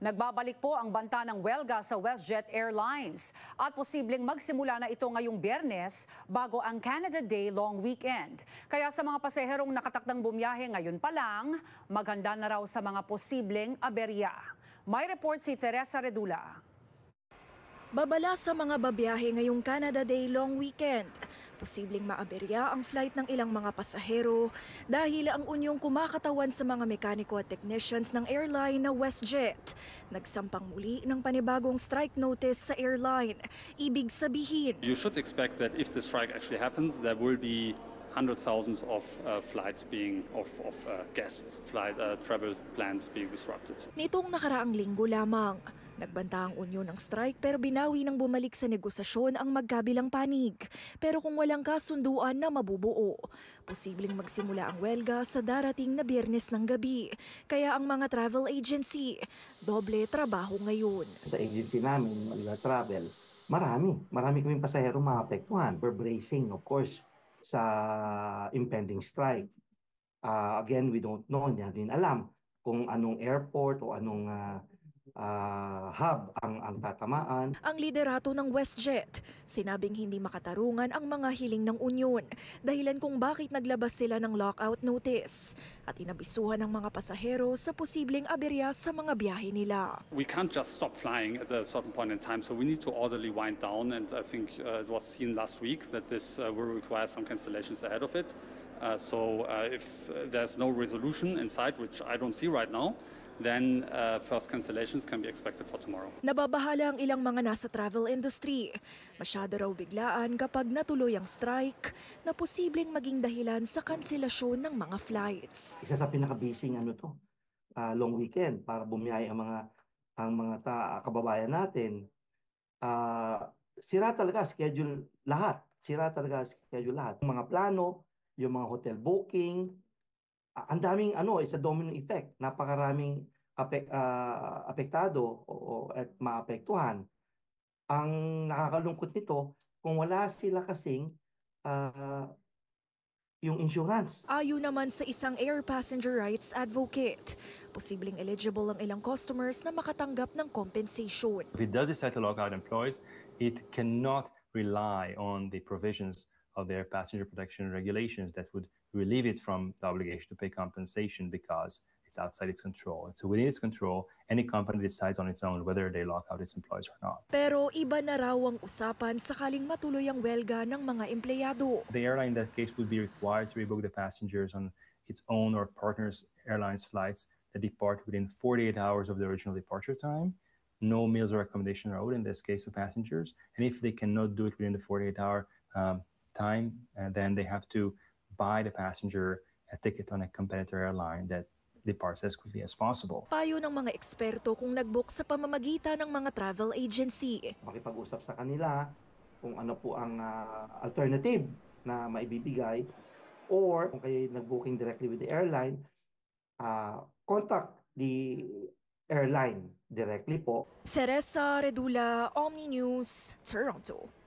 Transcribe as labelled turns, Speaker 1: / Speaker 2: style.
Speaker 1: Nagbabalik po ang banta ng welga sa WestJet Airlines at posibleng magsimula na ito ngayong Biyernes bago ang Canada Day long weekend. Kaya sa mga pasaherong nakatakdang bumiyahe ngayon pa lang, maghanda na raw sa mga posibleng aberya. May report si Teresa Redula.
Speaker 2: Babala sa mga babiyahe ngayong Canada Day long weekend. Posibleng maaberya ang flight ng ilang mga pasahero dahil ang unyong kumakatawan sa mga mekaniko at technicians ng airline na WestJet. Nagsampang muli ng panibagong strike notice sa airline. Ibig sabihin,
Speaker 3: you should expect that if the strike actually happens, there will be hundred thousands of flights being guests, travel plans being disrupted.
Speaker 2: Nitong nakaraang linggo lamang, nagbanta ang unyon ng strike pero binawi ng bumalik sa negosasyon ang magkabilang panig. Pero kung walang kasunduan na mabubuo, posibleng magsimula ang welga sa darating na Biyernes ng gabi. Kaya ang mga travel agency, doble trabaho ngayon.
Speaker 4: Sa agency namin, Manila Travel, marami kaming pasahero maapektuhan. We're bracing, of course, sa impending strike. Again, we don't know, hindi natin alam kung anong airport o anong hub ang tatamaan.
Speaker 2: Ang liderato ng WestJet, sinabing hindi makatarungan ang mga hiling ng unyon, dahilan kung bakit naglabas sila ng lockout notice at inabisuhan ng mga pasahero sa posibleng aberya sa mga biyahe nila.
Speaker 3: We can't just stop flying at a certain point in time, so we need to orderly wind down, and I think it was seen last week that this will require some cancellations ahead of it. If there's no resolution in sight, which I don't see right now, then first cancellations can be expected for tomorrow.
Speaker 2: Nababahala ang ilang mga nasa travel industry. Masyado raw biglaan kapag natuloy ang strike na posibleng maging dahilan sa kanselasyon ng mga flights.
Speaker 4: Isa sa pinaka-busy long weekend para bumiyahe ang mga kababayan natin. Sira talaga schedule lahat. Yung mga plano, yung mga hotel booking, ang daming it's a domino effect. Napakaraming apektado at maapektuhan. Ang nakakalungkot nito, kung wala sila kasing yung insurance.
Speaker 2: Ayon naman sa isang air passenger rights advocate, posibleng eligible ang ilang customers na makatanggap ng compensation.
Speaker 5: If it does decide to lock out employees, it cannot rely on the provisions of their passenger protection regulations that would relieve it from the obligation to pay compensation because it's outside its control. So within its control, any company decides on its own whether they lock out its employees or not.
Speaker 2: Pero iba na raw ang usapan sakaling matuloy ang welga ng mga empleyado.
Speaker 5: The airline in that case would be required to rebook the passengers on its own or partners' airlines flights that depart within 48 hours of the original departure time. No meals or accommodation are owed in this case to passengers. And if they cannot do it within the 48-hour time, then they have to buy the passenger a ticket on a competitor airline that departs as quickly as possible.
Speaker 2: Payo ng mga eksperto kung nag-book sa pamamagitan ng mga travel agency.
Speaker 4: Makipag-usap sa kanila kung ano po ang alternative na maibibigay, or kung kayo nag-booking directly with the airline, contact the airline directly po.
Speaker 2: Teresa Redula, Omni News, Toronto.